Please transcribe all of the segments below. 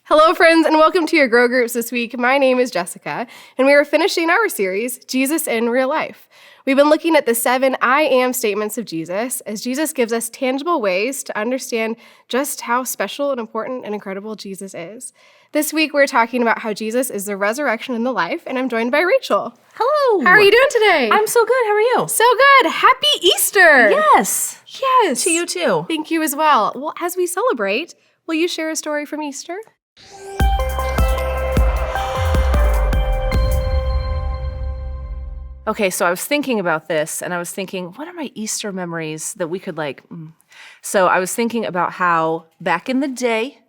Hello, friends, and welcome to your Grow Groups this week. My name is Jessica, and we are finishing our series, Jesus in Real Life. We've been looking at the 7 I am statements of Jesus, as Jesus gives us tangible ways to understand just how special and important and incredible Jesus is. This week, we're talking about how Jesus is the resurrection and the life, and I'm joined by Rachel. Hello. How are you doing today? I'm so good. How are you? So good. Happy Easter. Yes. Yes. To you too. Thank you as well. Well, as we celebrate, will you share a story from Easter? Okay, so I was thinking about this, and I was thinking, what are my Easter memories that we could So I was thinking about how back in the day,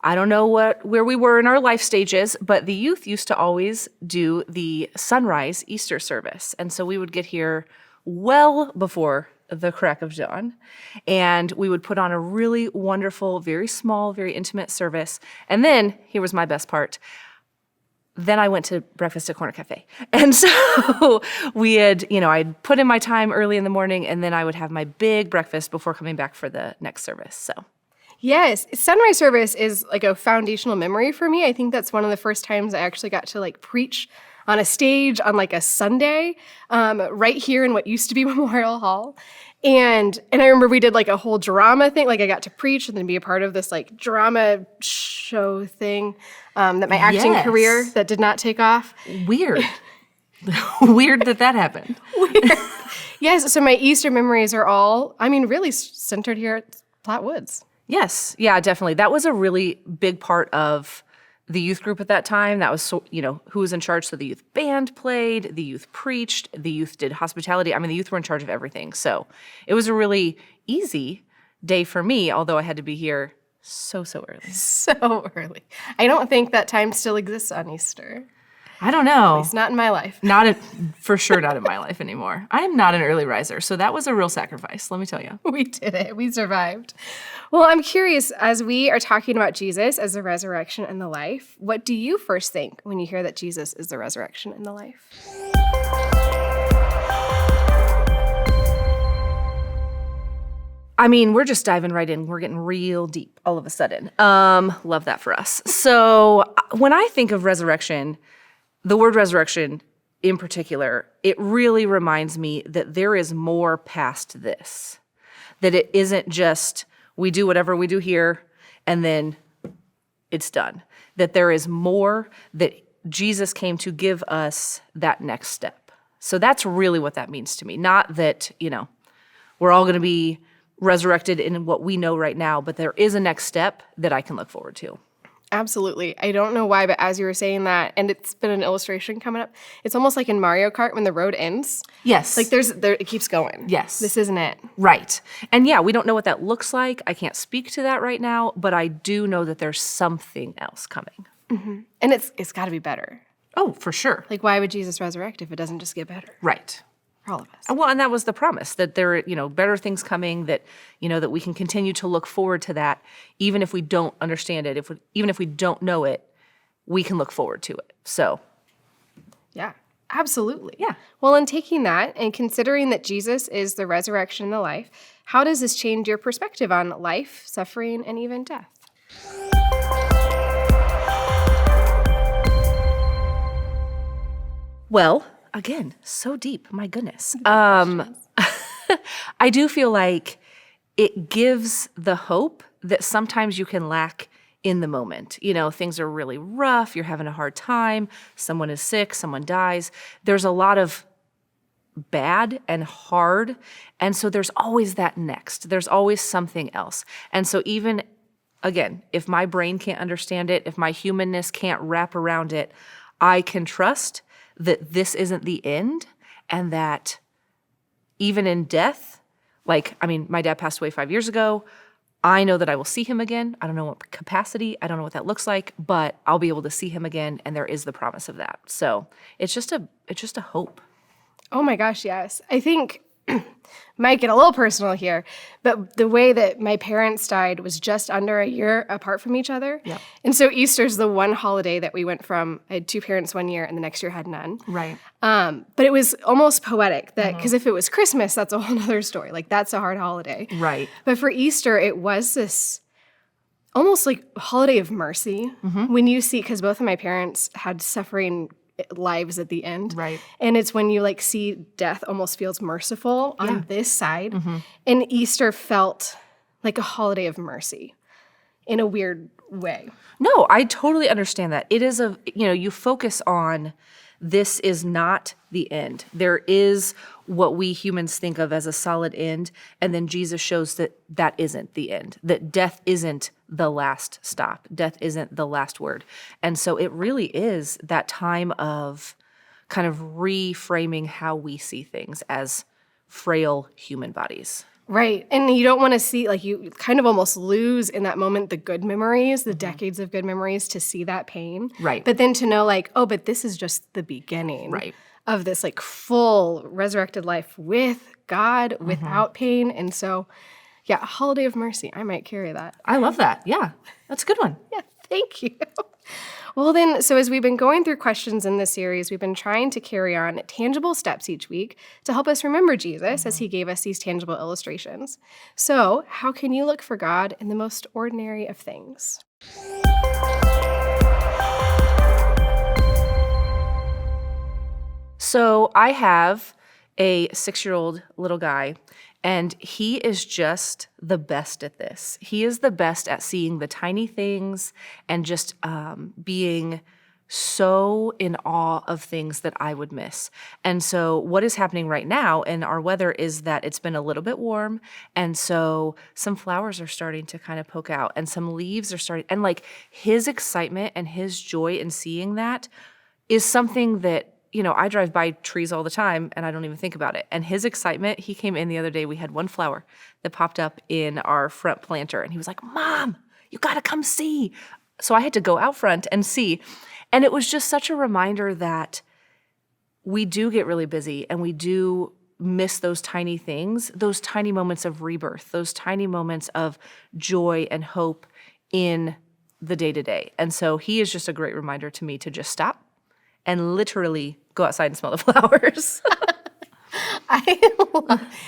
I don't know where we were in our life stages, but the youth used to always do the sunrise Easter service. And so we would get here well before the crack of dawn, and we would put on a really wonderful, very small, very intimate service. And then, here was my best part, then I went to breakfast at Corner Cafe. And so I'd put in my time early in the morning, and then I would have my big breakfast before coming back for the next service. So, yes, sunrise service is like a foundational memory for me. I think that's one of the first times I actually got to preach on a stage on a Sunday, right here in what used to be Memorial Hall. And I remember we did a whole drama thing. I got to preach and then be a part of this drama show thing, that my acting career that did not take off. Weird. Weird that happened. Weird. Yes, so my Easter memories are all, really centered here at Platte Woods. Yes, yeah, definitely. That was a really big part of the youth group at that time. That was, who was in charge. So the youth band played, the youth preached, the youth did hospitality. The youth were in charge of everything. So it was a really easy day for me, although I had to be here so early. So early. I don't think that time still exists on Easter. I don't know. It's not in my life. For sure not in my life anymore. I am not an early riser, so that was a real sacrifice, let me tell you. We did it. We survived. Well, I'm curious, as we are talking about Jesus as the resurrection and the life, what do you first think when you hear that Jesus is the resurrection and the life? We're just diving right in. We're getting real deep all of a sudden. Love that for us. So when I think of resurrection, the word resurrection in particular, it really reminds me that there is more past this. That it isn't just we do whatever we do here and then it's done. That there is more, that Jesus came to give us that next step. So that's really what that means to me. Not that, we're all going to be resurrected in what we know right now, but there is a next step that I can look forward to. Absolutely. I don't know why, but as you were saying that, and it's been an illustration coming up, it's almost like in Mario Kart when the road ends. Yes. It keeps going. Yes. This isn't it. Right. And yeah, we don't know what that looks like. I can't speak to that right now, but I do know that there's something else coming. Mm-hmm. And it's got to be better. Oh, for sure. Why would Jesus resurrect if it doesn't just get better? Right. For all of us. Well, and that was the promise, that there are, better things coming, that, that we can continue to look forward to that, even if we don't understand it, even if we don't know it, we can look forward to it. So. Yeah, absolutely. Yeah. Well, in taking that and considering that Jesus is the resurrection and the life, how does this change your perspective on life, suffering, and even death? Well, again, so deep, my goodness. I do feel like it gives the hope that sometimes you can lack in the moment. Things are really rough, you're having a hard time, someone is sick, someone dies. There's a lot of bad and hard, and so there's always that next. There's always something else. And so even, again, if my brain can't understand it, if my humanness can't wrap around it, I can trust that this isn't the end, and that even in death, my dad passed away 5 years ago. I know that I will see him again. I don't know what capacity, I don't know what that looks like, but I'll be able to see him again, and there is the promise of that. So it's just a hope. Oh my gosh, yes. I think might get a little personal here, but the way that my parents died was just under a year apart from each other. Yep. And so Easter's the one holiday that we went from, I had 2 parents one year and the next year had none. Right. But it was almost poetic that, because if it was Christmas, that's a whole other story. That's a hard holiday. Right. But for Easter, it was this almost like holiday of mercy when you see, because both of my parents had suffering lives at the end. Right. And it's when you like see death almost feels merciful on this side. And Easter felt like a holiday of mercy in a weird way. No, I totally understand that. It is you focus on this is not the end. There is what we humans think of as a solid end, and then Jesus shows that that isn't the end, that death isn't the last stop. Death isn't the last word. And so it really is that time of kind of reframing how we see things as frail human bodies. Right. And you don't want to see, like, you kind of almost lose in that moment the good memories, the decades of good memories to see that pain. Right. But then to know, like, oh, but this is just the beginning Right. of this, like, full resurrected life with God, without pain. And so, yeah, holiday of mercy. I might carry that. I love that. Yeah, that's a good one. Yeah, thank you. Well, then, so as we've been going through questions in this series, we've been trying to carry on tangible steps each week to help us remember Jesus as he gave us these tangible illustrations. So, how can you look for God in the most ordinary of things? So I have a 6-year-old little guy, and he is just the best at this. He is the best at seeing the tiny things and just being so in awe of things that I would miss. And so what is happening right now in our weather is that it's been a little bit warm, and so some flowers are starting to kind of poke out, and some leaves are starting, and like his excitement and his joy in seeing that is something that, I drive by trees all the time and I don't even think about it. And his excitement, he came in the other day, we had one flower that popped up in our front planter, and he was like, "Mom, you gotta come see." So I had to go out front and see. And it was just such a reminder that we do get really busy and we do miss those tiny things, those tiny moments of rebirth, those tiny moments of joy and hope in the day-to-day. And so he is just a great reminder to me to just stop and literally go outside and smell the flowers.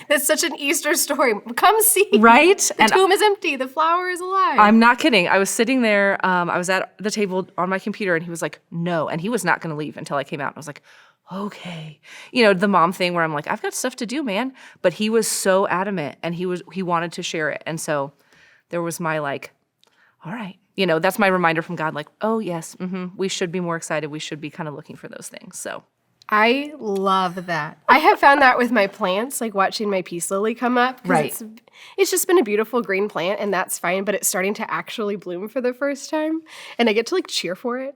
That's such an Easter story. Come see. Right? The tomb is empty. The flower is alive. I'm not kidding. I was sitting there. I was at the table on my computer, and he was like, "No." And he was not going to leave until I came out. I was like, "Okay." The mom thing where I'm like, "I've got stuff to do, man." But he was so adamant, and he wanted to share it. And so there was my like, all right. That's my reminder from God, like, oh, yes, we should be more excited. We should be kind of looking for those things. So I love that. I have found that with my plants, like watching my peace lily come up. 'Cause Right. It's just been a beautiful green plant, and that's fine, but it's starting to actually bloom for the first time. And I get to like cheer for it.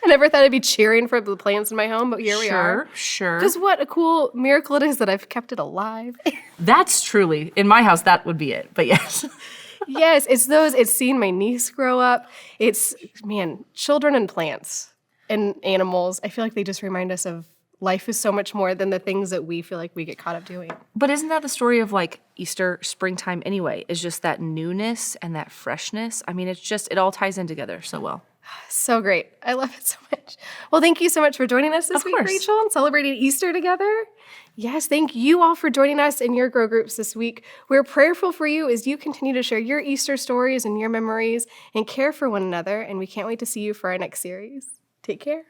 I never thought I'd be cheering for the plants in my home, but here we are. Sure. Because what a cool miracle it is that I've kept it alive. That's truly, in my house, that would be it. But yes. Yes, it's seeing my niece grow up. It's, man, children and plants and animals. I feel like they just remind us of life is so much more than the things that we feel like we get caught up doing. But isn't that the story of like Easter, springtime anyway? Is just that newness and that freshness. I mean, it all ties in together so well. So great. I love it so much. Well, thank you so much for joining us this Of week, course. Rachel, and celebrating Easter together. Yes, thank you all for joining us in your Grow Groups this week. We're prayerful for you as you continue to share your Easter stories and your memories and care for one another, and we can't wait to see you for our next series. Take care.